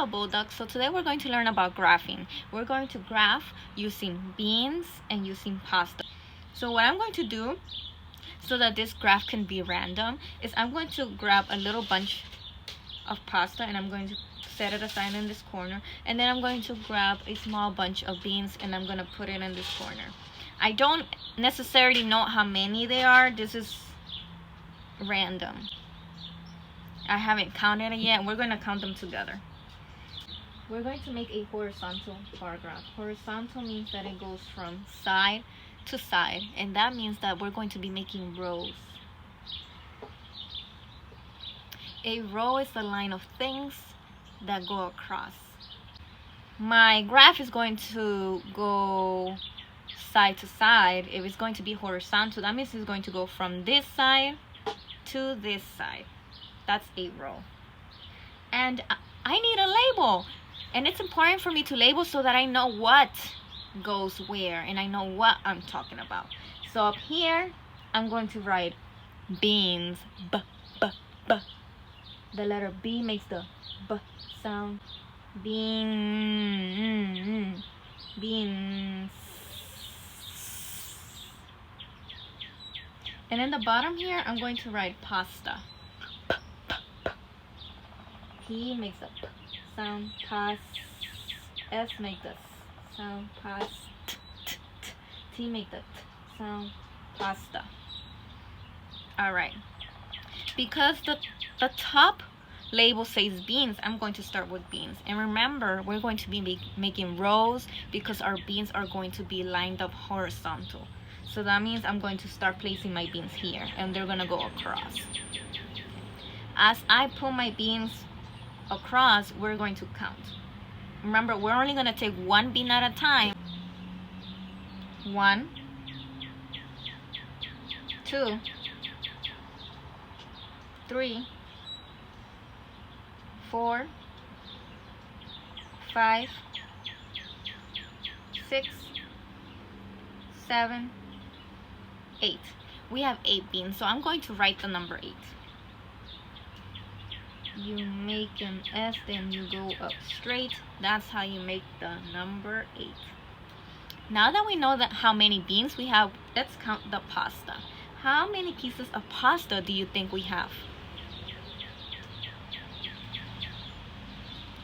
Hello Bulldogs, so today we're going to learn about graphing. We're going to graph using beans and using pasta. So what I'm going to do so that this graph can be random is I'm going to grab a little bunch of pasta and I'm going to set it aside in this corner, and then I'm going to grab a small bunch of beans and I'm going to put it in this corner. I don't necessarily know how many they are. This is random. I haven't counted it yet. We're going to count them together. We're going to make a horizontal bar graph. Horizontal means that it goes from side to side, and that means that we're going to be making rows. A row is the line of things that go across. My graph is going to go side to side. If it's going to be horizontal, that means it's going to go from this side to this side. That's a row. And I need a label. And it's important for me to label so that I know what goes where and I know what I'm talking about. So up here, I'm going to write beans. B, b, b. The letter B makes the B sound. Bean. Beans. And in the bottom here, I'm going to write pasta. P makes a P sound. Pas. S make the sound. Pas. T make the T sound. Pasta. Alright. Because the top label says beans, I'm going to start with beans. And remember, we're going to be making rows because our beans are going to be lined up horizontal. So that means I'm going to start placing my beans here and they're going to go across. As I pull my beans across, we're going to count. Remember, we're only going to take one bean at a time. 1, 2, 3, 4, 5, 6, 7, 8. We have 8 beans, so I'm going to write the number 8. You make an S, then you go up straight. That's how you make the number 8. Now that we know that how many beans we have, let's count the pasta. How many pieces of pasta do you think we have?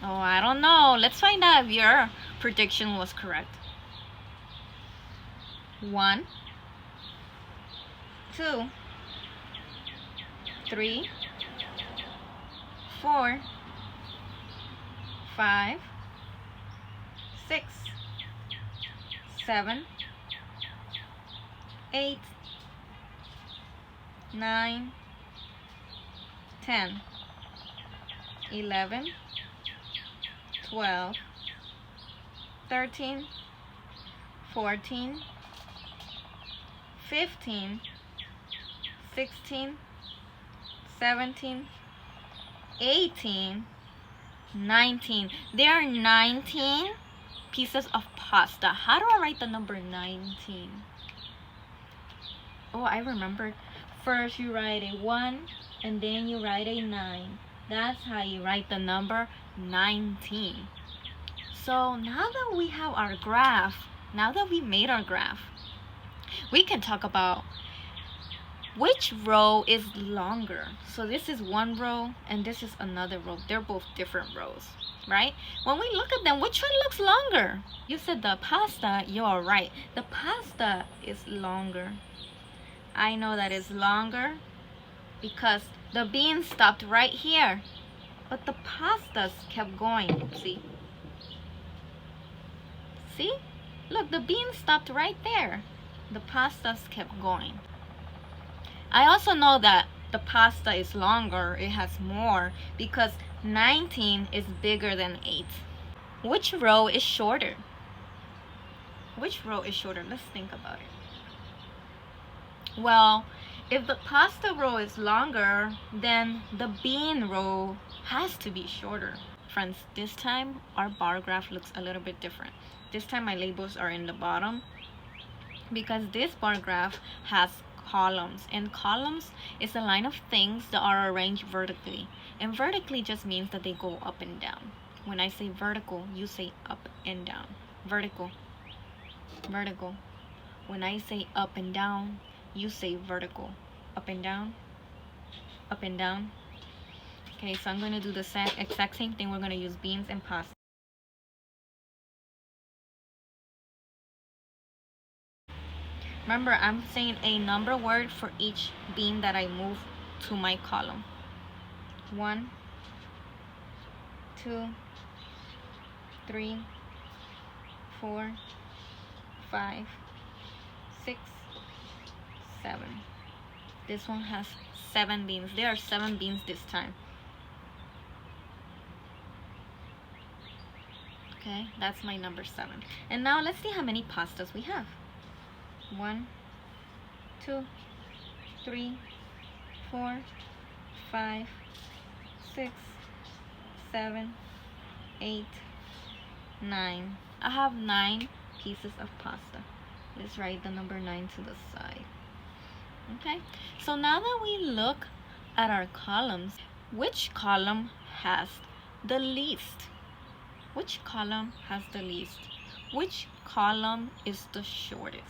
Oh, I don't know. Let's find out if your prediction was correct. 1, 2, 3, 4, 5, 6, 7, 8, 9, 10, 11, 12, 13, 14, 15, 16, 17, 18, 19. There are 19 pieces of pasta. How do I write the number 19? Oh, I remember. First you write a 1 and then you write a 9. That's how you write the number 19. So now that we have our graph, now that we made our graph, we can talk about which row is longer. So this is one row and this is another row. They're both different rows, right? When we look at them, which one looks longer? You said the pasta. You're right. The pasta is longer. I know that it's longer because the beans stopped right here, but the pastas kept going. See? See? Look, the beans stopped right there. The pastas kept going. I also know that the pasta is longer, it has more, because 19 is bigger than 8. Which row is shorter? Which row is shorter? Let's think about it. Well, if the pasta row is longer, then the bean row has to be shorter. Friends, this time our bar graph looks a little bit different. This time my labels are in the bottom because this bar graph has columns, and columns is a line of things that are arranged vertically, and vertically just means that they go up and down. When I say vertical, you say up and down. Vertical, vertical. When I say up and down, you say vertical. Up and down, up and down. Okay, so I'm going to do the exact same thing. We're going to use beans and pasta. Remember, I'm saying a number word for each bean that I move to my column. 1, 2, 3, 4, 5, 6, 7. This one has 7 beans. There are 7 beans this time. Okay, that's my number 7. And now let's see how many pastas we have. 1, 2, 3, 4, 5, 6, 7, 8, 9. I have 9 pieces of pasta. Let's write the number 9 to the side. Okay, so now that we look at our columns, which column has the least? Which column has the least? Which column is the shortest?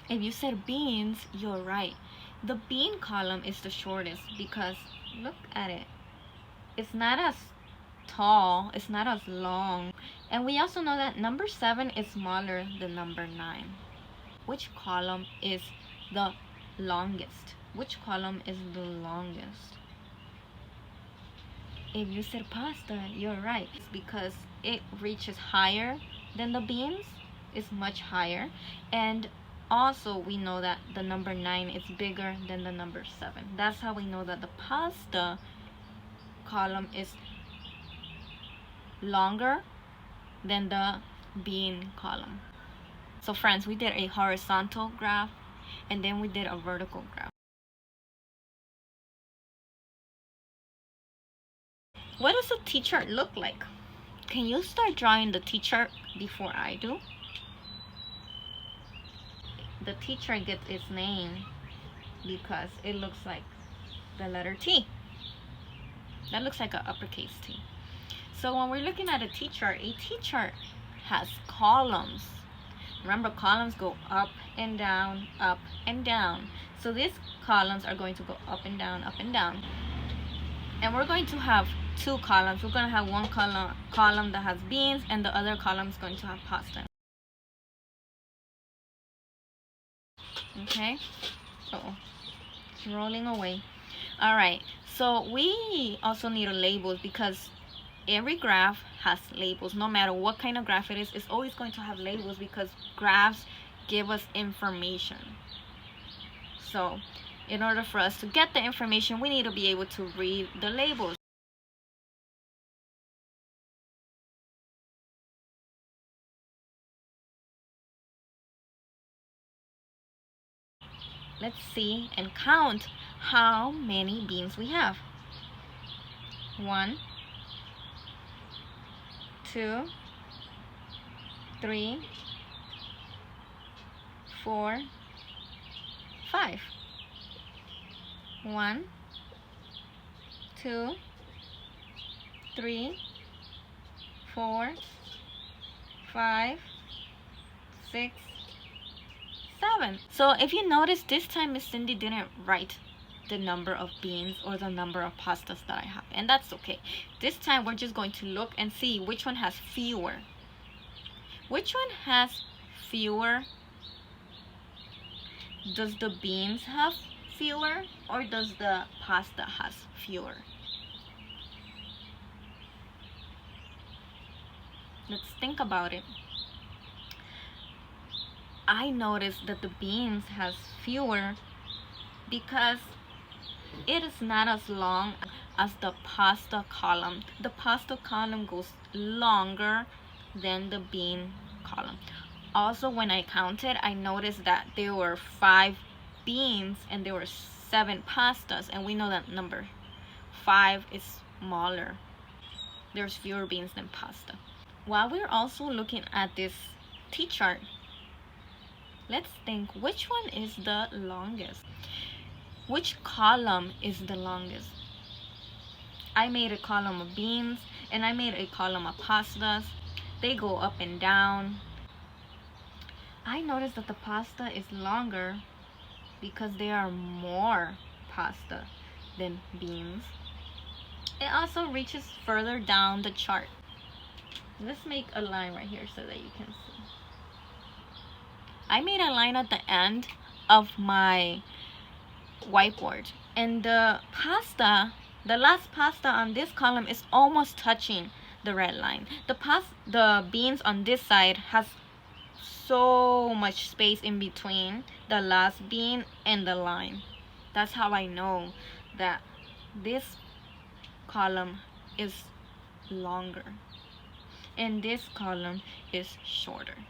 If you said beans, you're right. The bean column is the shortest because look at it. It's not as tall, it's not as long. And we also know that number 7 is smaller than number 9. Which column is the longest? Which column is the longest? If you said pasta, you're right. It's because it reaches higher than the beans. It's much higher. And also we know that the number 9 is bigger than the number 7. That's how we know that the pasta column is longer than the bean column. So friends, we did a horizontal graph and then we did a vertical graph. What does a T-chart look like? Can you start drawing the T-chart before I do? The T-chart gets its name because it looks like the letter T. That looks like an uppercase T. So when we're looking at a T-chart has columns. Remember, columns go up and down, up and down. So these columns are going to go up and down, up and down. And we're going to have 2 columns. We're going to have one column that has beans and the other column is going to have pasta. Okay, so it's rolling away. All right, so we also need labels because every graph has labels. No matter what kind of graph it is, it's always going to have labels because graphs give us information. So in order for us to get the information, we need to be able to read the labels. Let's see and count how many beans we have. 1, 2, 3, 4, 5. 1, 2, 3, 4, 5, 6, 7. So if you notice, this time Miss Cindy didn't write the number of beans or the number of pastas that I have, and that's okay. This time we're just going to look and see which one has fewer. Which one has fewer? Does the beans have fewer or does the pasta has fewer? Let's think about it. I noticed that the beans has fewer because it is not as long as the pasta column. The pasta column goes longer than the bean column. Also, when I counted, I noticed that there were 5 beans and there were 7 pastas, and we know that number 5 is smaller. There's fewer beans than pasta. While we're also looking at this T-chart, let's think which one is the longest. Which column is the longest? I made a column of beans and I made a column of pastas. They go up and down. I noticed that the pasta is longer because there are more pasta than beans. It also reaches further down the chart. Let's make a line right here so that you can see. I made a line at the end of my whiteboard, and the last pasta on this column is almost touching the red line. The beans on this side has so much space in between the last bean and the line. That's how I know that this column is longer and this column is shorter.